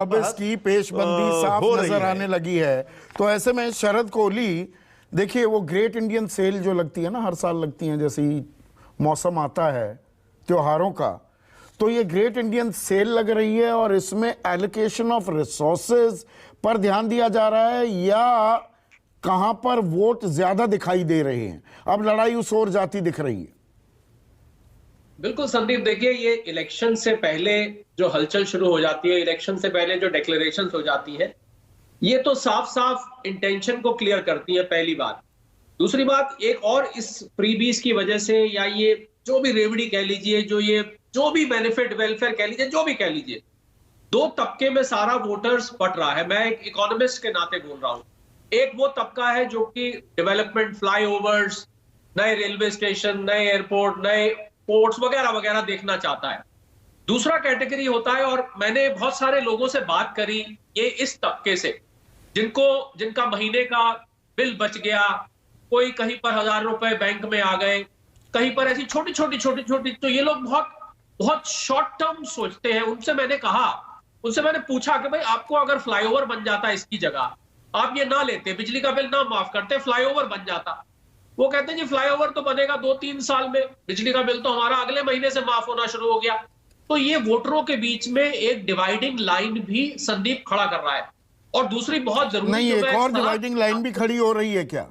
अब इसकी पेशबंदी साफ नजर आने लगी है। तो ऐसे में शरद कोहली, देखिए वो ग्रेट इंडियन सेल जो लगती है ना, हर साल लगती है, जैसे ही मौसम आता है त्योहारों का, तो ये ग्रेट इंडियन सेल लग रही है और इसमें एलोकेशन ऑफ रिसोर्सेज पर ध्यान दिया जा रहा है या कहां पर वोट ज्यादा दिखाई दे रहे हैं? अब लड़ाई उस ओर जाती दिख रही है। बिल्कुल संदीप, देखिए ये इलेक्शन से पहले जो हलचल शुरू हो जाती है, इलेक्शन से पहले जो डिक्लेरेशन हो जाती है, ये तो साफ साफ इंटेंशन को क्लियर करती है, पहली बात। दूसरी बात, एक और इस फ्रीबीज की वजह से, या ये जो भी रेवड़ी कह लीजिए, जो भी बेनिफिट वेलफेयर कह लीजिए, जो भी कह लीजिए, दो तबके में सारा वोटर्स बट रहा है। मैं एक इकोनॉमिस्ट के नाते बोल रहा हूं। एक वो तबका है जो कि डेवलपमेंट, फ्लाईओवर्स, नए रेलवे स्टेशन, नए एयरपोर्ट, नए पोर्ट्स वगैरह वगैरह देखना चाहता है। दूसरा कैटेगरी होता है, और मैंने बहुत सारे लोगों से बात करी ये इस तबके से, जिनका महीने का बिल बच गया, कोई कहीं पर 1000 रुपए बैंक में आ गए, कहीं पर ऐसी छोटी छोटी, तो ये लोग बहुत शॉर्ट टर्म सोचते हैं। उनसे मैंने पूछा कि भाई आपको अगर फ्लाईओवर बन जाता इसकी जगह, आप ये ना लेते, बिजली का बिल ना माफ करते, फ्लाईओवर बन जाता। वो कहते हैं जी फ्लाईओवर तो बनेगा 2-3 साल में, बिजली का बिल तो हमारा अगले महीने से माफ होना शुरू हो गया। तो ये वोटरों के बीच में एक डिवाइडिंग लाइन भी संदीप खड़ा कर रहा है। और दूसरी बहुत जरूरी, नहीं, एक और डिवाइडिंग लाइन भी खड़ी हो रही है क्या?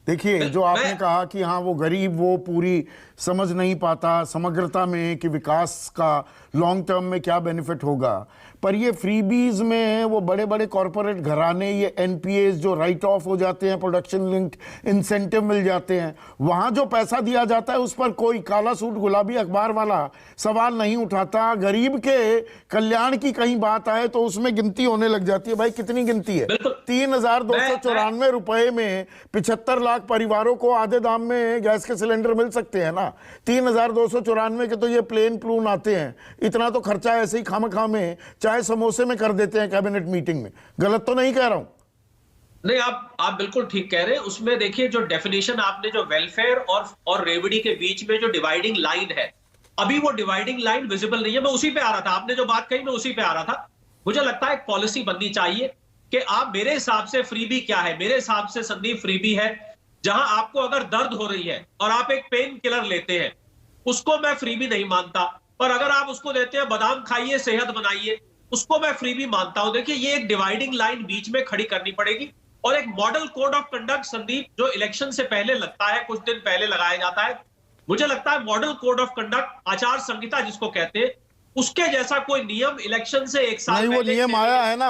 देखिए, जो आपने कहा कि हाँ वो गरीब वो पूरी समझ नहीं पाता समग्रता में कि विकास का लॉन्ग टर्म में क्या बेनिफिट होगा, पर ये फ्रीबीज में वो बड़े बड़े कॉरपोरेट घराने, ये एनपीएस जो राइट ऑफ हो जाते हैं, प्रोडक्शन लिंक्ड इंसेंटिव मिल जाते हैं, वहां जो पैसा दिया जाता है उस पर कोई काला सूट गुलाबी अखबार वाला सवाल नहीं उठाता। गरीब के कल्याण की कहीं बात आए तो उसमें गिनती होने लग जाती है। भाई कितनी गिनती है? 3,294 रुपए में 75 लाख परिवारों को आधे दाम में गैस के सिलेंडर मिल सकते हैं ना। 3,294 के तो ये प्लेन प्लून आते हैं। इतना तो खर्चा ऐसे ही खामखा में चाहे समोसे में कर देते हैं कैबिनेट मीटिंग में। गलत तो नहीं कह रहा हूं? नहीं, आप बिल्कुल ठीक कह रहे हैं। उसमें देखिए जो डेफिनेशन आपने, जो वेलफेयर और रेवड़ी के बीच में जो डिवाइडिंग लाइन है, अभी वो डिवाइडिंग लाइन विजिबल नहीं है। मैं उसी पे आ रहा था, आपने जो बात कही मैं उसी पे आ रहा था। मुझे लगता है एक पॉलिसी बननी चाहिए कि आप, मेरे हिसाब से फ्रीबी क्या है, मेरे हिसाब से संदीप फ्रीबी है जहां आपको अगर दर्द हो रही है और आप एक पेन किलर लेते हैं, उसको मैं फ्रीबी नहीं मानता। पर अगर आप उसको देते हैं बादाम खाइए सेहत बनाइए, उसको मैं फ्रीबी मानता हूं। देखिए ये एक डिवाइडिंग लाइन बीच में खड़ी करनी पड़ेगी। और एक model code of conduct Sandeep, जो इलेक्शन से पहले लगता है, कुछ दिन पहले लगाया जाता है, मुझे लगता है मॉडल कोड ऑफ कंडक्ट, आचार संहिता जिसको कहते हैं, उसके जैसा कोई नियम इलेक्शन से एक साल नहीं, वो नियम आया है ना।